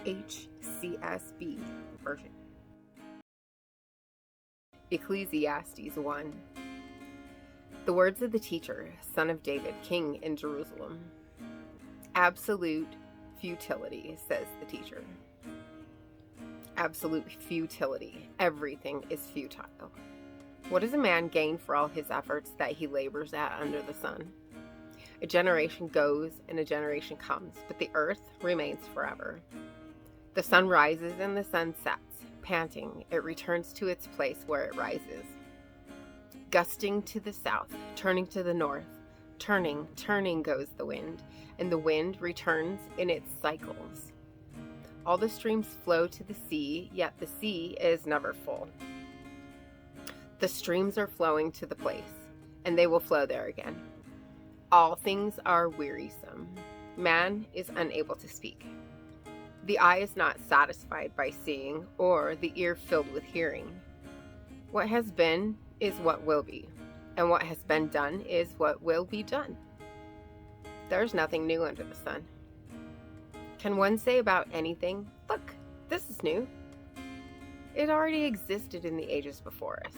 HCSB version. Ecclesiastes 1. The words of the teacher, son of David, king in Jerusalem. Absolute futility, says the teacher. Absolute futility. Everything is futile. What does a man gain for all his efforts that he labors at under the sun? A generation goes and a generation comes, but the earth remains forever. The sun rises and the sun sets. Panting, it returns to its place where it rises. Gusting to the south, turning to the north, turning goes the wind, and the wind returns in its cycles. All the streams flow to the sea, yet the sea is never full. The streams are flowing to the place, and they will flow there again. All things are wearisome. Man is unable to speak. The eye is not satisfied by seeing, or the ear filled with hearing. What has been is what will be, and what has been done is what will be done. There is nothing new under the sun. Can one say about anything, "Look, this is new"? It already existed in the ages before us.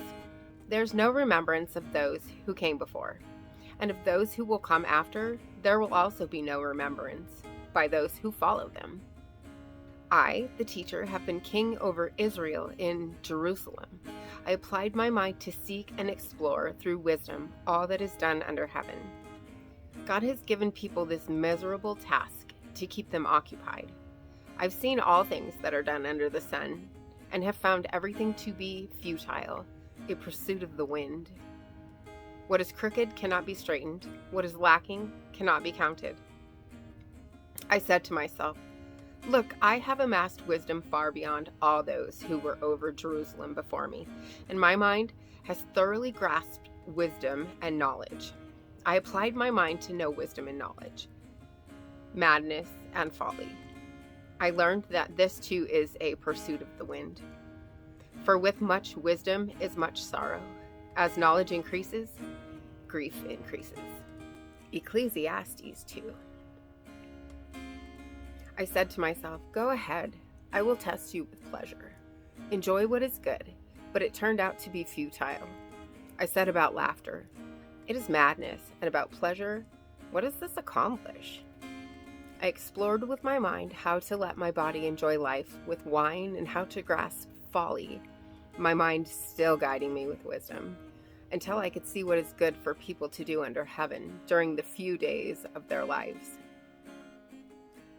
There's no remembrance of those who came before, and of those who will come after, there will also be no remembrance by those who follow them. I, the teacher, have been king over Israel in Jerusalem. I applied my mind to seek and explore through wisdom all that is done under heaven. God has given people this miserable task to keep them occupied. I've seen all things that are done under the sun, and have found everything to be futile, a pursuit of the wind. What is crooked cannot be straightened. What is lacking cannot be counted. I said to myself, "Look, I have amassed wisdom far beyond all those who were over Jerusalem before me, and my mind has thoroughly grasped wisdom and knowledge. I applied my mind to know wisdom and knowledge, madness and folly. I learned that this too is a pursuit of the wind. For with much wisdom is much sorrow. As knowledge increases, grief increases." Ecclesiastes 2. I said to myself, "Go ahead, I will test you with pleasure. Enjoy what is good," but it turned out to be futile. I said about laughter, "It is madness," and about pleasure, "What does this accomplish?" I explored with my mind how to let my body enjoy life with wine and how to grasp folly, my mind still guiding me with wisdom, until I could see what is good for people to do under heaven during the few days of their lives.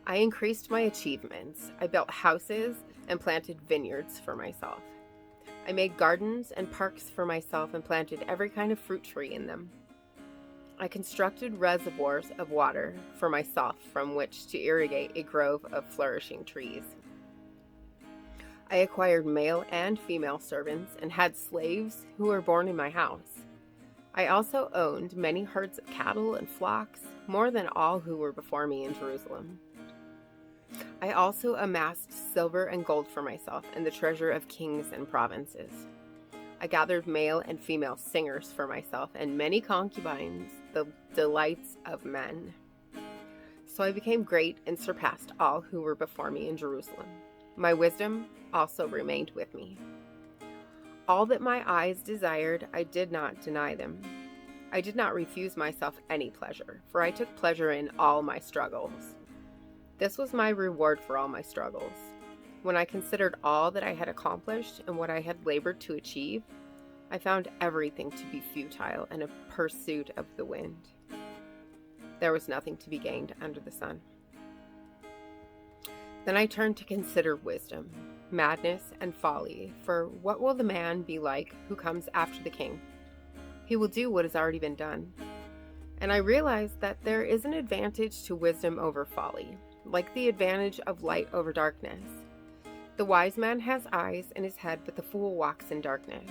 I increased my achievements. I built houses and planted vineyards for myself. I made gardens and parks for myself and planted every kind of fruit tree in them. I constructed reservoirs of water for myself from which to irrigate a grove of flourishing trees. I acquired male and female servants and had slaves who were born in my house. I also owned many herds of cattle and flocks, more than all who were before me in Jerusalem. I also amassed silver and gold for myself and the treasure of kings and provinces. I gathered male and female singers for myself and many concubines, the delights of men. So I became great and surpassed all who were before me in Jerusalem. My wisdom also remained with me. All that my eyes desired, I did not deny them. I did not refuse myself any pleasure, for I took pleasure in all my struggles. This was my reward for all my struggles. When I considered all that I had accomplished and what I had labored to achieve, I found everything to be futile and a pursuit of the wind. There was nothing to be gained under the sun. Then I turned to consider wisdom, madness, and folly, for what will the man be like who comes after the king? He will do what has already been done. And I realized that there is an advantage to wisdom over folly, like the advantage of light over darkness. The wise man has eyes in his head, but the fool walks in darkness.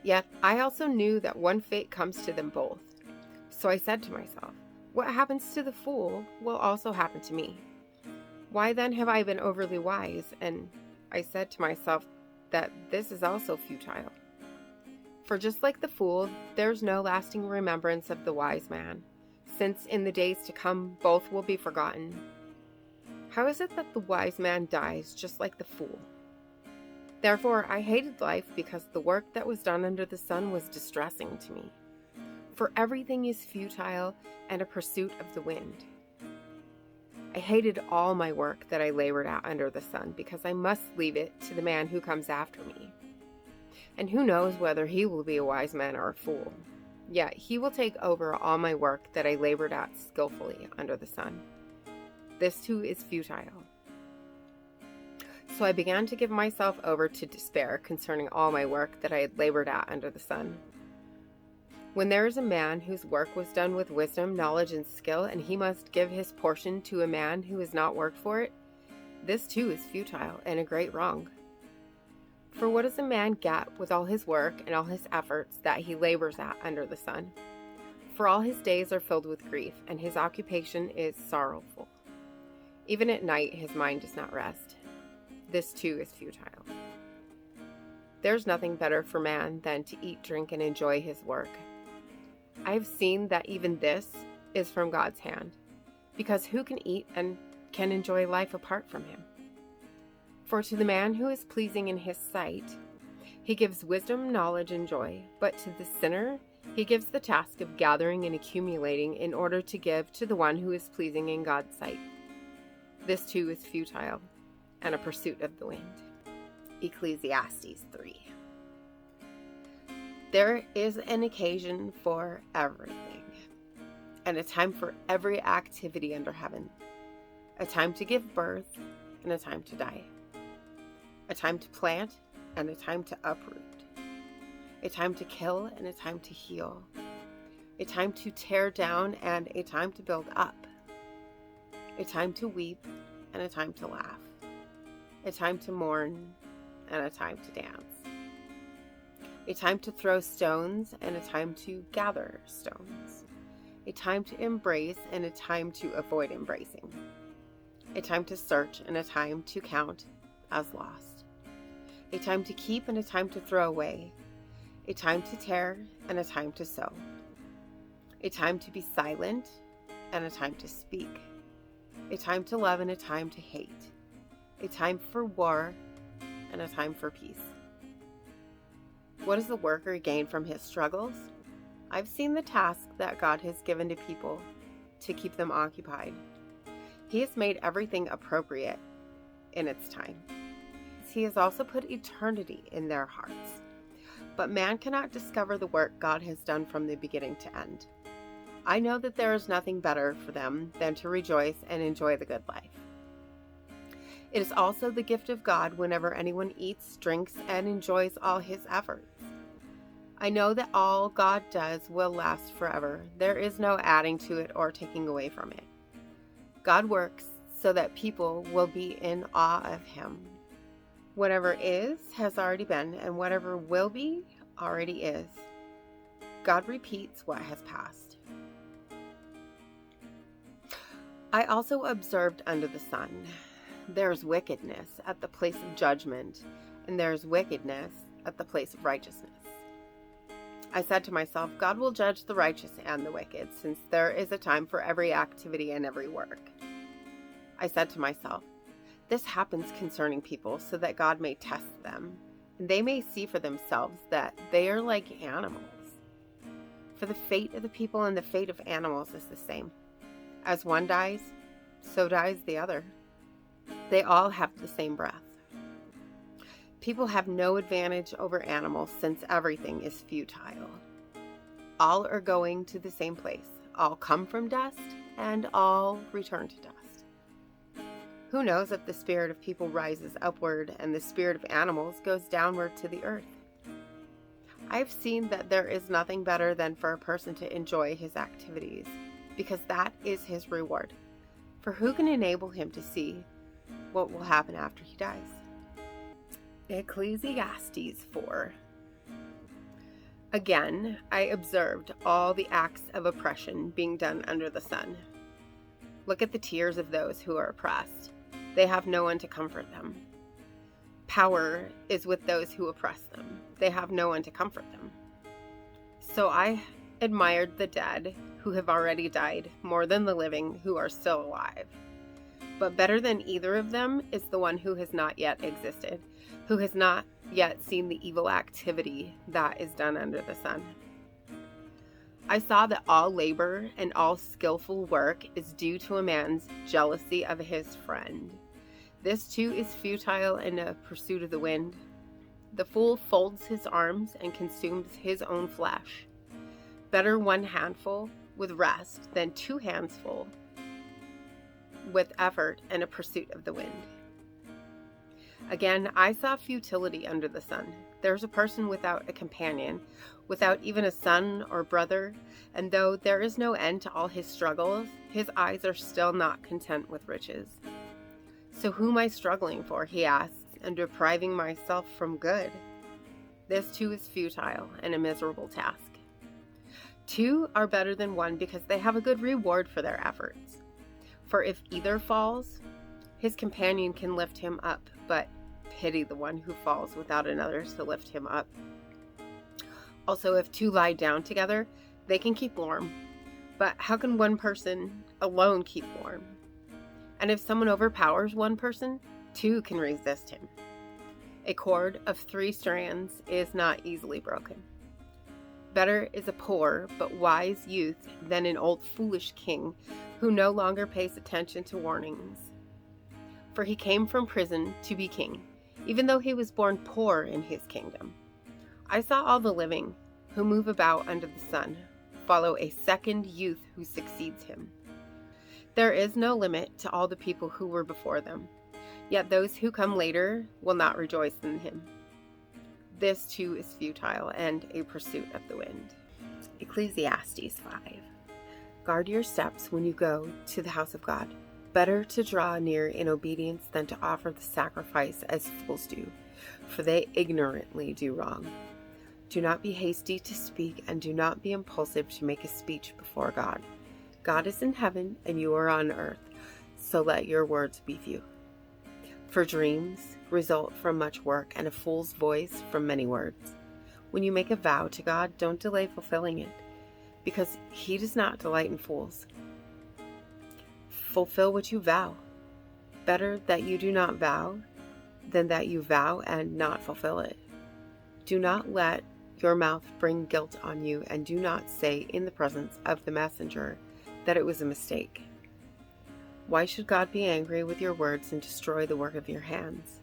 Yet I also knew that one fate comes to them both. So I said to myself, what happens to the fool will also happen to me. Why then have I been overly wise? And I said to myself that this is also futile. For just like the fool, there's no lasting remembrance of the wise man, since in the days to come both will be forgotten. How is it that the wise man dies just like the fool? Therefore I hated life because the work that was done under the sun was distressing to me. For everything is futile and a pursuit of the wind. I hated all my work that I labored at under the sun because I must leave it to the man who comes after me. And who knows whether he will be a wise man or a fool. Yet he will take over all my work that I labored at skillfully under the sun. This too is futile. So I began to give myself over to despair concerning all my work that I had labored at under the sun. When there is a man whose work was done with wisdom, knowledge, and skill, and he must give his portion to a man who has not worked for it, this too is futile and a great wrong. For what does a man get with all his work and all his efforts that he labors at under the sun? For all his days are filled with grief, and his occupation is sorrowful. Even at night his mind does not rest. This too is futile. There's nothing better for man than to eat, drink, and enjoy his work. I have seen that even this is from God's hand, because who can eat and can enjoy life apart from him? For to the man who is pleasing in his sight, he gives wisdom, knowledge, and joy, but to the sinner he gives the task of gathering and accumulating in order to give to the one who is pleasing in God's sight. This too is futile and a pursuit of the wind. Ecclesiastes 3. There is an occasion for everything, and a time for every activity under heaven, a time to give birth and a time to die, a time to plant and a time to uproot, a time to kill and a time to heal, a time to tear down and a time to build up, a time to weep and a time to laugh, a time to mourn and a time to dance, a time to throw stones and a time to gather stones, a time to embrace and a time to avoid embracing, a time to search and a time to count as lost, a time to keep and a time to throw away, a time to tear and a time to sow, a time to be silent and a time to speak, a time to love and a time to hate, a time for war and a time for peace. What does the worker gain from his struggles? I've seen the task that God has given to people to keep them occupied. He has made everything appropriate in its time. He has also put eternity in their hearts. But man cannot discover the work God has done from the beginning to end. I know that there is nothing better for them than to rejoice and enjoy the good life. It is also the gift of God whenever anyone eats, drinks, and enjoys all his efforts. I know that all God does will last forever. There is no adding to it or taking away from it. God works so that people will be in awe of him. Whatever is has already been, and whatever will be already is. God repeats what has passed. I also observed under the sun, there is wickedness at the place of judgment, and there is wickedness at the place of righteousness. I said to myself, God will judge the righteous and the wicked, since there is a time for every activity and every work. I said to myself, this happens concerning people so that God may test them, and they may see for themselves that they are like animals. For the fate of the people and the fate of animals is the same. As one dies, so dies the other. They all have the same breath. People have no advantage over animals since everything is futile. All are going to the same place. All come from dust, and all return to dust. Who knows if the spirit of people rises upward and the spirit of animals goes downward to the earth? I have seen that there is nothing better than for a person to enjoy his activities, because that is his reward. For who can enable him to see what will happen after he dies? Ecclesiastes 4. Again, I observed all the acts of oppression being done under the sun. Look at the tears of those who are oppressed. They have no one to comfort them. Power is with those who oppress them. They have no one to comfort them. So I admired the dead who have already died more than the living who are still alive. But better than either of them is the one who has not yet existed, who has not yet seen the evil activity that is done under the sun. I saw that all labor and all skillful work is due to a man's jealousy of his friend. This too is futile and a pursuit of the wind. The fool folds his arms and consumes his own flesh. Better one handful with rest than two handsful with effort and a pursuit of the wind. Again, I saw futility under the sun. There's a person without a companion, without even a son or brother, and though there is no end to all his struggles, his eyes are still not content with riches. So who am I struggling for, he asks, and depriving myself from good? This too is futile and a miserable task. Two are better than one because they have a good reward for their efforts. For if either falls, his companion can lift him up, but pity the one who falls without another to lift him up. Also, if two lie down together, they can keep warm. But how can one person alone keep warm? And if someone overpowers one person, two can resist him. A cord of 3 strands is not easily broken. Better is a poor but wise youth than an old foolish king who no longer pays attention to warnings. For he came from prison to be king, even though he was born poor in his kingdom. I saw all the living who move about under the sun follow a second youth who succeeds him. There is no limit to all the people who were before them, yet those who come later will not rejoice in him. This too is futile and a pursuit of the wind. Ecclesiastes 5. Guard your steps when you go to the house of God. Better to draw near in obedience than to offer the sacrifice as fools do, for they ignorantly do wrong. Do not be hasty to speak, and do not be impulsive to make a speech before God. God is in heaven, and you are on earth, so let your words be few. For dreams result from much work, and a fool's voice from many words. When you make a vow to God, don't delay fulfilling it, because he does not delight in fools. Fulfill what you vow. Better that you do not vow than that you vow and not fulfill it. Do not let your mouth bring guilt on you, and do not say in the presence of the messenger that it was a mistake. Why should God be angry with your words and destroy the work of your hands?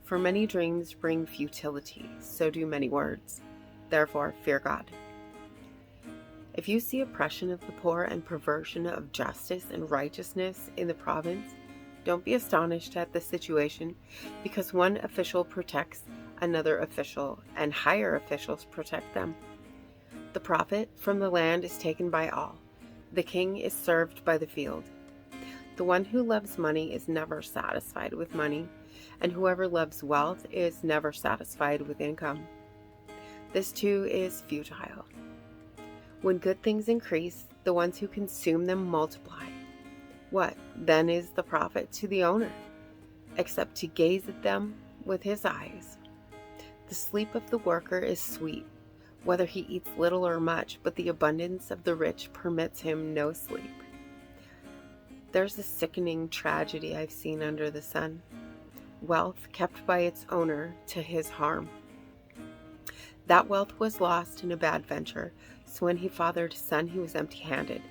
For many dreams bring futility, so do many words. Therefore, fear God. If you see oppression of the poor and perversion of justice and righteousness in the province, don't be astonished at the situation, because one official protects another official, and higher officials protect them. The profit from the land is taken by all. The king is served by the field. The one who loves money is never satisfied with money, and whoever loves wealth is never satisfied with income. This too is futile. When good things increase, the ones who consume them multiply. What, then, is the profit to the owner, except to gaze at them with his eyes? The sleep of the worker is sweet, whether he eats little or much, but the abundance of the rich permits him no sleep. There's a sickening tragedy I've seen under the sun. Wealth kept by its owner to his harm. That wealth was lost in a bad venture, so when he fathered a son, he was empty-handed.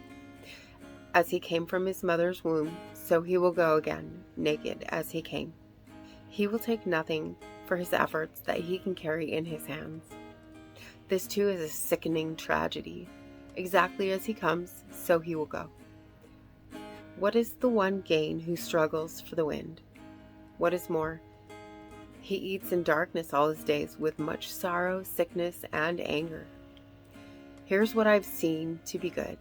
As he came from his mother's womb, so he will go again, naked as he came. He will take nothing for his efforts that he can carry in his hands. This too is a sickening tragedy. Exactly as he comes, so he will go. What is the one gain who struggles for the wind? What is more, he eats in darkness all his days with much sorrow, sickness, and anger. Here's what I've seen to be good.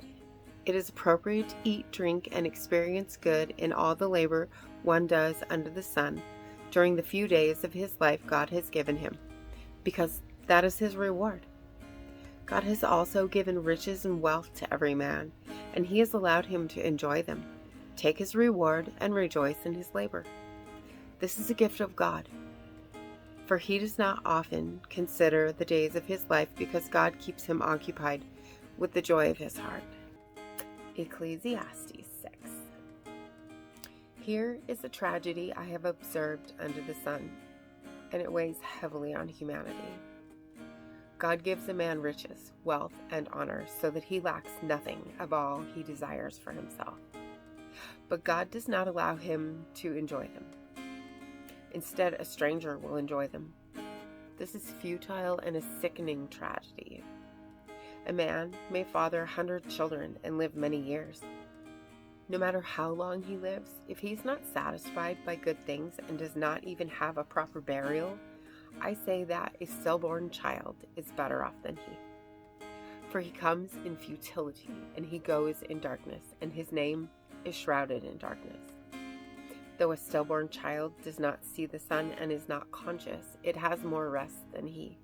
It is appropriate to eat, drink, and experience good in all the labor one does under the sun during the few days of his life God has given him, because that is his reward. God has also given riches and wealth to every man, and he has allowed him to enjoy them. Take his reward and rejoice in his labor. This is a gift of God, for he does not often consider the days of his life, because God keeps him occupied with the joy of his heart. Ecclesiastes 6. Here is a tragedy I have observed under the sun, and it weighs heavily on humanity. God gives a man riches, wealth, and honor so that he lacks nothing of all he desires for himself. But God does not allow him to enjoy them. Instead, a stranger will enjoy them. This is futile and a sickening tragedy. A man may father 100 children and live many years. No matter how long he lives, if he's not satisfied by good things and does not even have a proper burial, I say that a stillborn child is better off than he. For he comes in futility, and he goes in darkness, and his name is shrouded in darkness. Though a stillborn child does not see the sun and is not conscious, it has more rest than he.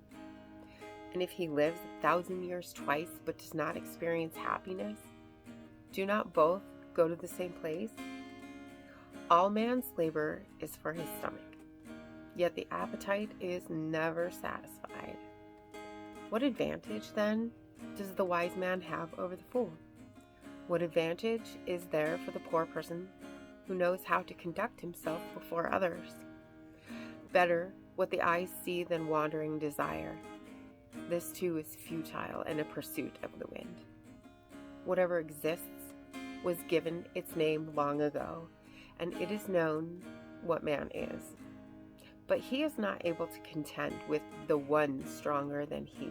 And if he lives 1,000 years twice but does not experience happiness, do not both go to the same place? All man's labor is for his stomach, yet the appetite is never satisfied. What advantage, then, does the wise man have over the fool? What advantage is there for the poor person who knows how to conduct himself before others? Better what the eyes see than wandering desire. This too is futile and a pursuit of the wind. Whatever exists was given its name long ago, and it is known what man is. But he is not able to contend with the one stronger than he.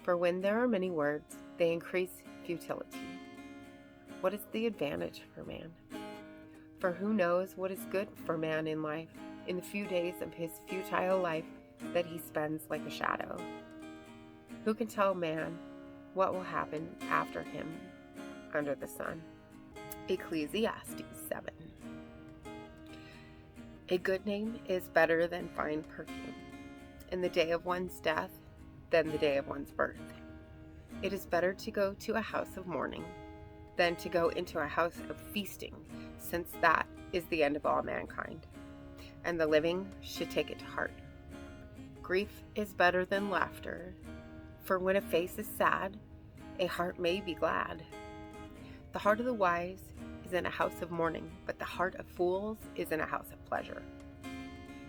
For when there are many words, they increase futility. What is the advantage for man? For who knows what is good for man in life, in the few days of his futile life that he spends like a shadow? Who can tell man what will happen after him under the sun? Ecclesiastes 7. A good name is better than fine perfume, in the day of one's death than the day of one's birth. It is better to go to a house of mourning than to go into a house of feasting, since that is the end of all mankind, and the living should take it to heart. Grief is better than laughter, for when a face is sad, a heart may be glad. The heart of the wise is in a house of mourning, but the heart of fools is in a house of pleasure.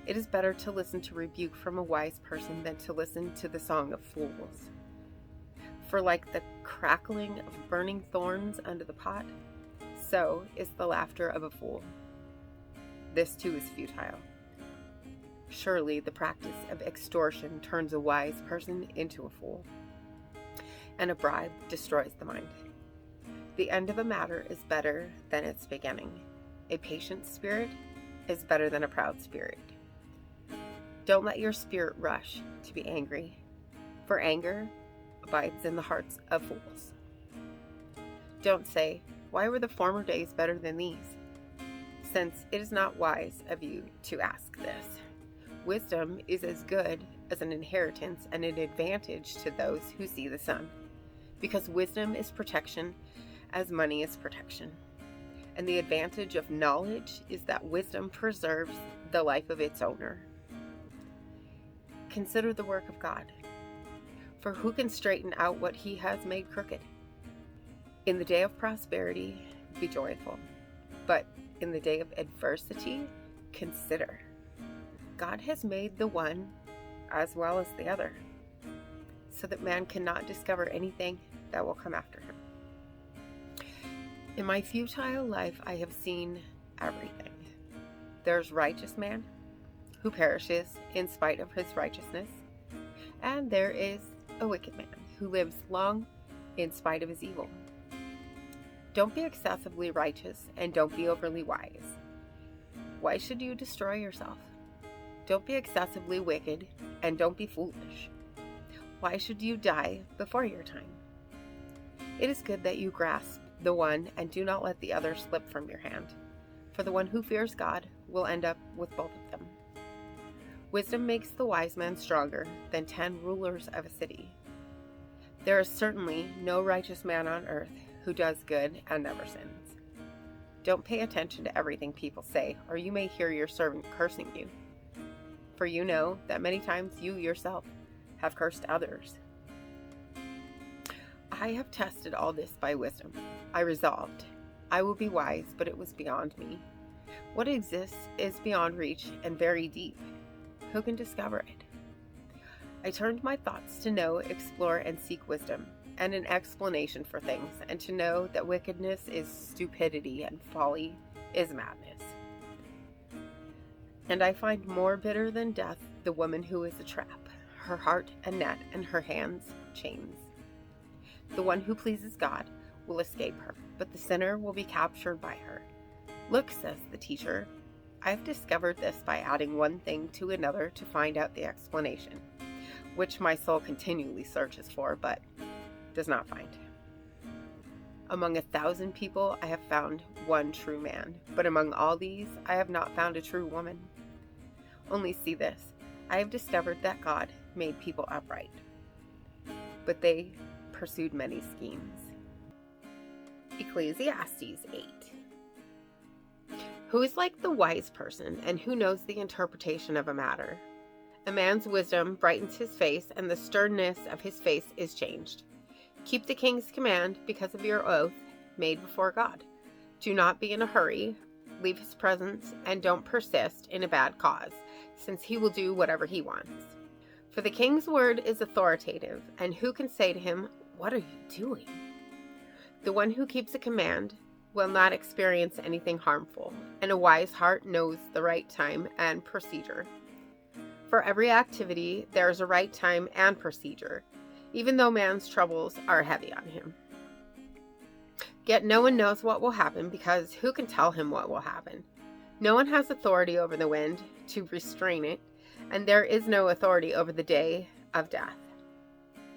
It is better to listen to rebuke from a wise person than to listen to the song of fools. For like the crackling of burning thorns under the pot, so is the laughter of a fool. This too is futile. Surely the practice of extortion turns a wise person into a fool, and a bribe destroys the mind. The end of a matter is better than its beginning. A patient spirit is better than a proud spirit. Don't let your spirit rush to be angry, for anger abides in the hearts of fools. Don't say, "Why were the former days better than these?" since it is not wise of you to ask this. Wisdom is as good as an inheritance and an advantage to those who see the sun, because wisdom is protection as money is protection. And the advantage of knowledge is that wisdom preserves the life of its owner. Consider the work of God, for who can straighten out what he has made crooked? In the day of prosperity, be joyful, but in the day of adversity, consider. God has made the one as well as the other, so that man cannot discover anything that will come after him. In my futile life, I have seen everything. There's righteous man who perishes in spite of his righteousness, and there is a wicked man who lives long in spite of his evil. Don't be excessively righteous and don't be overly wise. Why should you destroy yourself? Don't be excessively wicked and don't be foolish. Why should you die before your time? It is good that you grasp the one and do not let the other slip from your hand, for the one who fears God will end up with both of them. Wisdom makes the wise man stronger than 10 rulers of a city. There is certainly no righteous man on earth who does good and never sins. Don't pay attention to everything people say, or you may hear your servant cursing you. For you know that many times you yourself have cursed others. I have tested all this by wisdom. I resolved, I will be wise, but it was beyond me. What exists is beyond reach and very deep. Who can discover it? I turned my thoughts to know, explore, and seek wisdom, and an explanation for things, and to know that wickedness is stupidity and folly is madness. And I find more bitter than death the woman who is a trap, her heart a net, and her hands chains. The one who pleases God will escape her, but the sinner will be captured by her. Look, says the teacher, I have discovered this by adding one thing to another to find out the explanation, which my soul continually searches for, but does not find. Among 1,000 people I have found one true man, but among all these I have not found a true woman. Only see this, I have discovered that God made people upright, but they pursued many schemes. Ecclesiastes 8. Who is like the wise person, and who knows the interpretation of a matter? A man's wisdom brightens his face, and the sternness of his face is changed. Keep the king's command because of your oath made before God. Do not be in a hurry, leave his presence, and don't persist in a bad cause, since he will do whatever he wants. For the king's word is authoritative, and who can say to him, "What are you doing?" The one who keeps a command will not experience anything harmful, and a wise heart knows the right time and procedure. For every activity, there is a right time and procedure, even though man's troubles are heavy on him. Yet no one knows what will happen, because who can tell him what will happen? No one has authority over the wind to restrain it, and there is no authority over the day of death.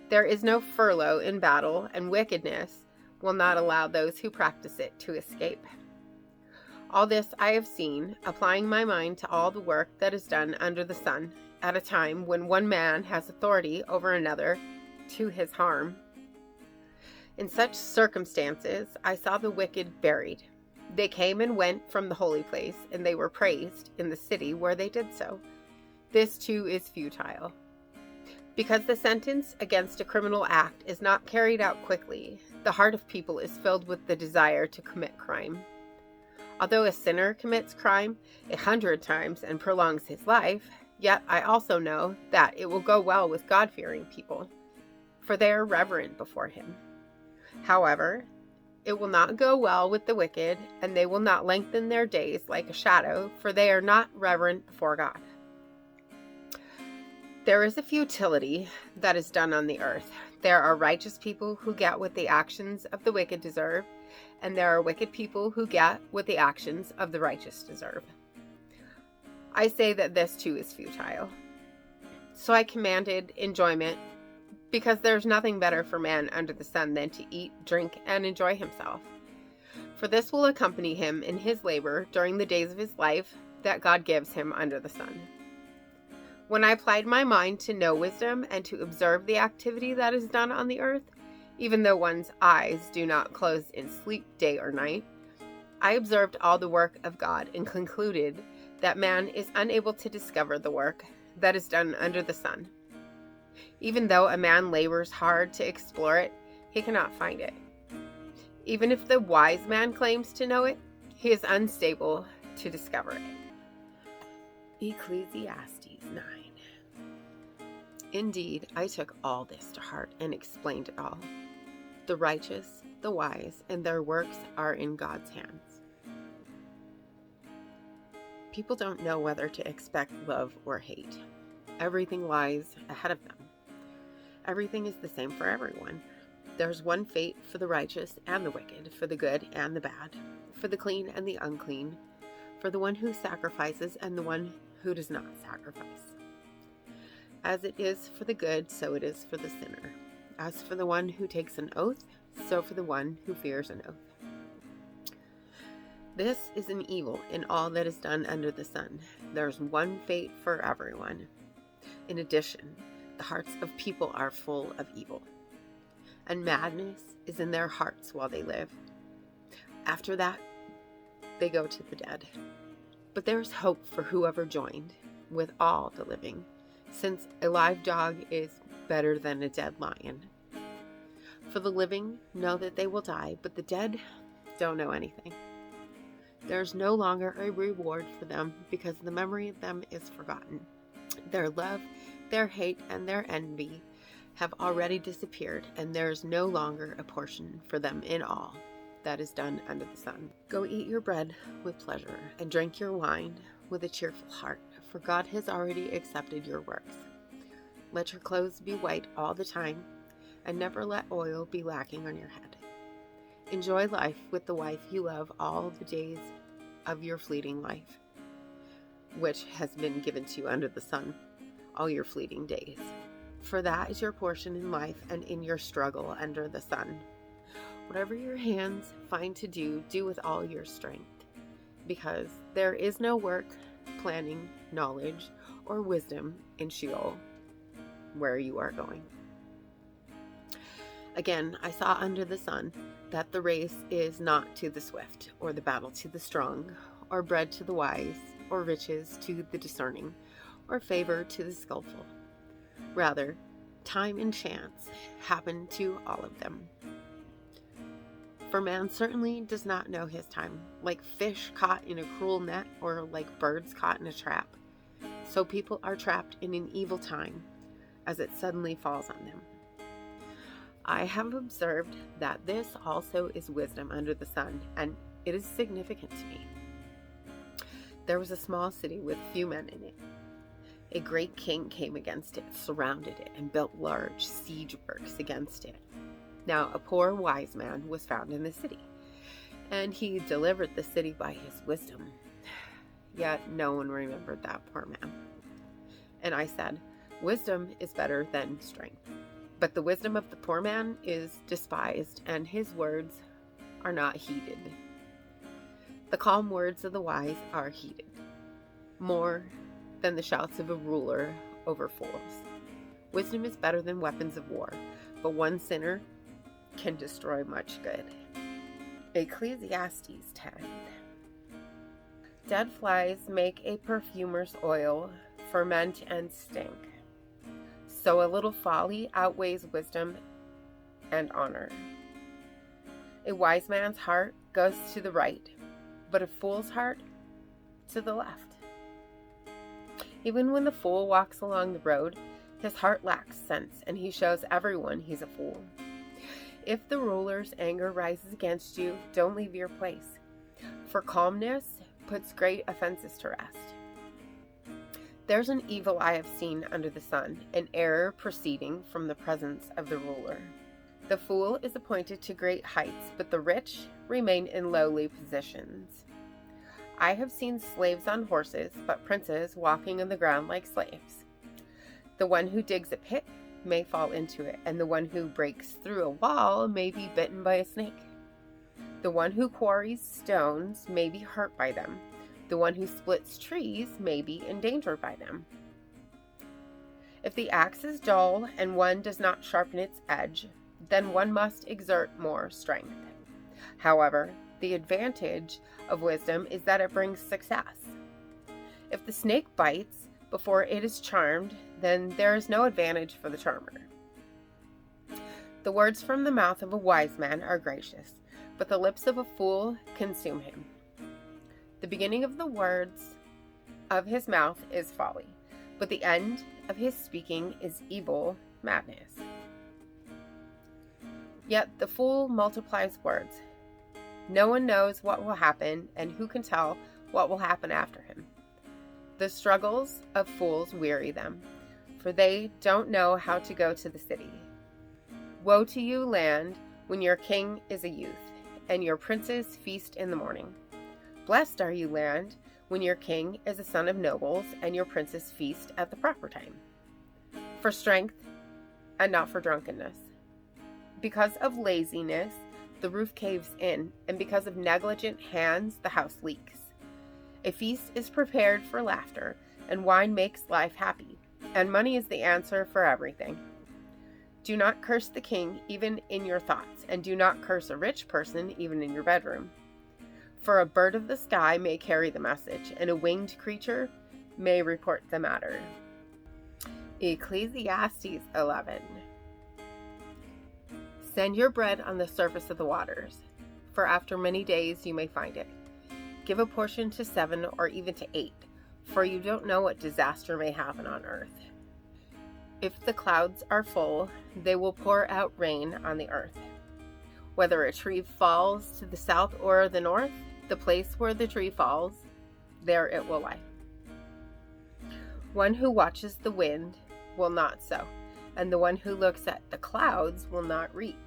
There is no furlough in battle, and wickedness will not allow those who practice it to escape. All this I have seen, applying my mind to all the work that is done under the sun, at a time when one man has authority over another to his harm. In such circumstances, I saw the wicked buried. They came and went from the holy place, and they were praised in the city where they did so. This too is futile. Because the sentence against a criminal act is not carried out quickly, the heart of people is filled with the desire to commit crime. Although a sinner commits crime 100 times and prolongs his life, yet I also know that it will go well with God-fearing people, for they are reverent before him. However, it will not go well with the wicked, and they will not lengthen their days like a shadow, for they are not reverent before God. There is a futility that is done on the earth. There are righteous people who get what the actions of the wicked deserve, and there are wicked people who get what the actions of the righteous deserve. I say that this too is futile. So I commanded enjoyment, because there is nothing better for man under the sun than to eat, drink, and enjoy himself. For this will accompany him in his labor during the days of his life that God gives him under the sun. When I applied my mind to know wisdom and to observe the activity that is done on the earth, even though one's eyes do not close in sleep day or night, I observed all the work of God and concluded that man is unable to discover the work that is done under the sun. Even though a man labors hard to explore it, he cannot find it. Even if the wise man claims to know it, he is unstable to discover it. Ecclesiastes 9. Indeed, I took all this to heart and explained it all. The righteous, the wise, and their works are in God's hands. People don't know whether to expect love or hate. Everything lies ahead of them. Everything is the same for everyone. There's one fate for the righteous and the wicked, for the good and the bad, for the clean and the unclean, for the one who sacrifices and the one who does not sacrifice. As it is for the good, so it is for the sinner. As for the one who takes an oath, so for the one who fears an oath. This is an evil in all that is done under the sun. There's one fate for everyone. In addition, the hearts of people are full of evil, and madness is in their hearts while they live. After that, they go to the dead. But there is hope for whoever joined with all the living, since a live dog is better than a dead lion. For the living know that they will die, but the dead don't know anything. There's no longer a reward for them because the memory of them is forgotten. Their love, their hate, and their envy have already disappeared, and there is no longer a portion for them in all that is done under the sun. Go eat your bread with pleasure and drink your wine with a cheerful heart, for God has already accepted your works. Let your clothes be white all the time, and never let oil be lacking on your head. Enjoy life with the wife you love all the days of your fleeting life, which has been given to you under the sun, all your fleeting days. For that is your portion in life and in your struggle under the sun. Whatever your hands find to do, do with all your strength, because there is no work, planning, knowledge, or wisdom in Sheol, where you are going. Again, I saw under the sun that the race is not to the swift, or the battle to the strong, or bread to the wise, or riches to the discerning, or favor to the skillful. Rather, time and chance happen to all of them. For man certainly does not know his time, like fish caught in a cruel net, or like birds caught in a trap. So people are trapped in an evil time, as it suddenly falls on them. I have observed that this also is wisdom under the sun, and it is significant to me. There was a small city with few men in it. A great king came against it, surrounded it, and built large siege works against it. Now a poor wise man was found in the city, and he delivered the city by his wisdom. Yet no one remembered that poor man. And I said, wisdom is better than strength. But the wisdom of the poor man is despised, and his words are not heeded. The calm words of the wise are heeded, more than the shouts of a ruler over fools. Wisdom is better than weapons of war, but one sinner can destroy much good. Ecclesiastes 10. Dead flies make a perfumer's oil ferment and stink. So a little folly outweighs wisdom and honor. A wise man's heart goes to the right, but a fool's heart to the left. Even when the fool walks along the road, his heart lacks sense, and he shows everyone he's a fool. If the ruler's anger rises against you, don't leave your place, for calmness puts great offenses to rest. There's an evil I have seen under the sun, an error proceeding from the presence of the ruler. The fool is appointed to great heights, but the rich remain in lowly positions. I have seen slaves on horses, but princes walking on the ground like slaves. The one who digs a pit may fall into it, and the one who breaks through a wall may be bitten by a snake. The one who quarries stones may be hurt by them. The one who splits trees may be endangered by them. If the axe is dull and one does not sharpen its edge, then one must exert more strength. However, the advantage of wisdom is that it brings success. If the snake bites before it is charmed, then there is no advantage for the charmer. The words from the mouth of a wise man are gracious, but the lips of a fool consume him. The beginning of the words of his mouth is folly, but the end of his speaking is evil madness. Yet the fool multiplies words. No one knows what will happen, and who can tell what will happen after him? The struggles of fools weary them, for they don't know how to go to the city. Woe to you, land, when your king is a youth, and your princes feast in the morning. Blessed are you, land, when your king is a son of nobles, and your princes feast at the proper time, for strength and not for drunkenness. Because of laziness, the roof caves in, and because of negligent hands, the house leaks. A feast is prepared for laughter, and wine makes life happy, and money is the answer for everything. Do not curse the king even in your thoughts, and do not curse a rich person even in your bedroom. For a bird of the sky may carry the message, and a winged creature may report the matter. Ecclesiastes 11. Send your bread on the surface of the waters, for after many days you may find it. Give a portion to 7 or even to 8, for you don't know what disaster may happen on earth. If the clouds are full, they will pour out rain on the earth. Whether a tree falls to the south or the north, the place where the tree falls, there it will lie. One who watches the wind will not sow, and the one who looks at the clouds will not reap.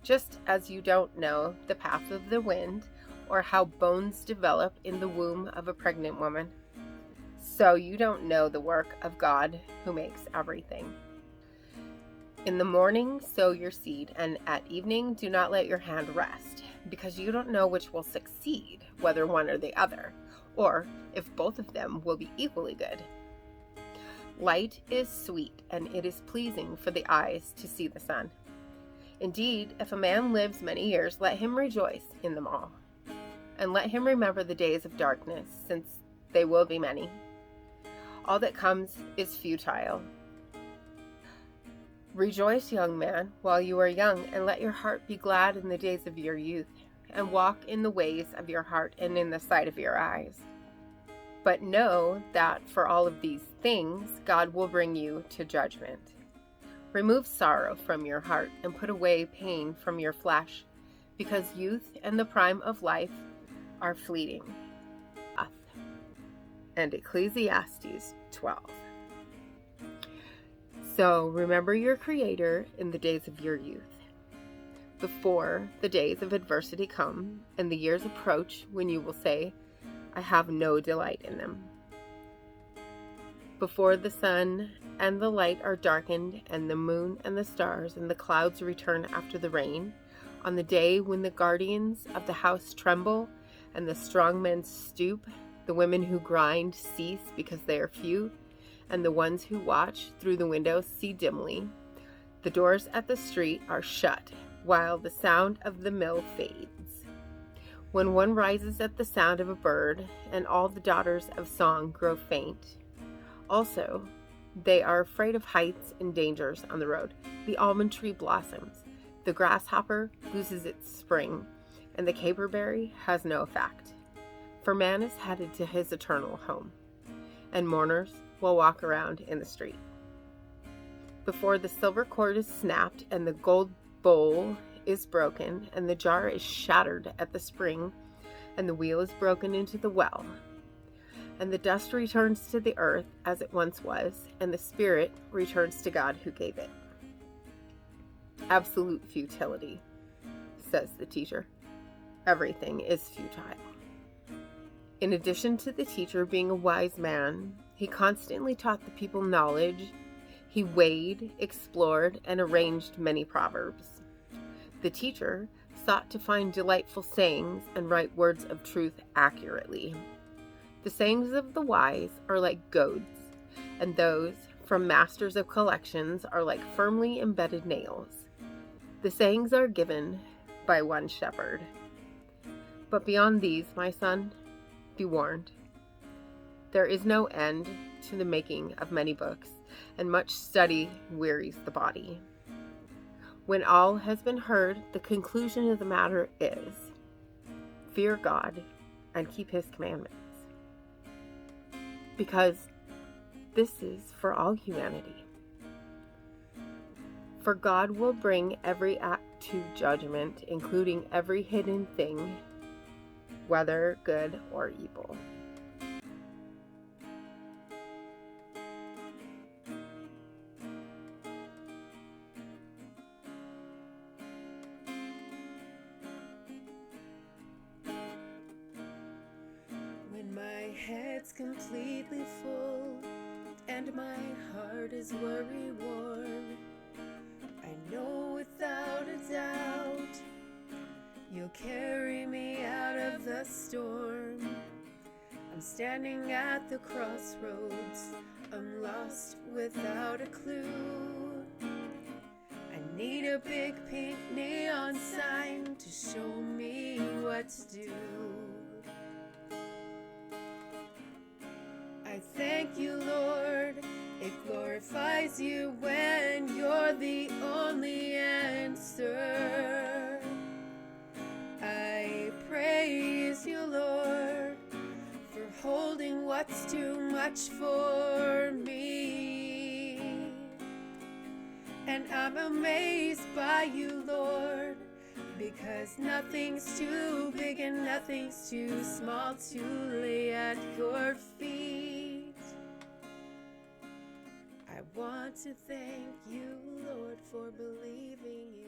Just as you don't know the path of the wind, or how bones develop in the womb of a pregnant woman, so you don't know the work of God who makes everything. In the morning sow your seed, and at evening do not let your hand rest, because you don't know which will succeed, whether one or the other, or if both of them will be equally good. Light is sweet, and it is pleasing for the eyes to see the sun. Indeed, if a man lives many years, let him rejoice in them all. And let him remember the days of darkness, since they will be many. All that comes is futile. Rejoice, young man, while you are young, and let your heart be glad in the days of your youth, and walk in the ways of your heart and in the sight of your eyes. But know that for all of these things, God will bring you to judgment. Remove sorrow from your heart and put away pain from your flesh, because youth and the prime of life are fleeting. And Ecclesiastes 12. So remember your Creator in the days of your youth, before the days of adversity come and the years approach when you will say, I have no delight in them. Before the sun and the light are darkened, and the moon and the stars and the clouds return after the rain, on the day when the guardians of the house tremble, and the strong men stoop, the women who grind cease because they are few, and the ones who watch through the windows see dimly. The doors at the street are shut, while the sound of the mill fades. When one rises at the sound of a bird, and all the daughters of song grow faint. Also, they are afraid of heights and dangers on the road. The almond tree blossoms, the grasshopper loses its spring, and the caperberry has no effect. For man is headed to his eternal home, and mourners will walk around in the street. Before the silver cord is snapped, and the gold bowl is broken, and the jar is shattered at the spring, and the wheel is broken into the well, and the dust returns to the earth as it once was, and the spirit returns to God who gave it. Absolute futility, says the teacher. Everything is futile. In addition to the teacher being a wise man, he constantly taught the people knowledge. He weighed, explored, and arranged many proverbs. The teacher sought to find delightful sayings and write words of truth accurately. The sayings of the wise are like goads, and those from masters of collections are like firmly embedded nails. The sayings are given by one shepherd. But beyond these, my son, be warned. There is no end to the making of many books, and much study wearies the body. When all has been heard, the conclusion of the matter is, fear God and keep his commandments. Because this is for all humanity. For God will bring every act to judgment, including every hidden thing, whether good or evil. When my head's completely full and my heart is worry-worn, I know without a doubt you'll carry me out of the storm. I'm standing at the crossroads, I'm lost without a clue. I need a big pink neon sign to show me what to do. I thank you, Lord, it glorifies you when you're the only answer. I praise you, Lord. What's too much for me? And I'm amazed by you, Lord, because nothing's too big and nothing's too small to lay at your feet. I want to thank you, Lord, for believing in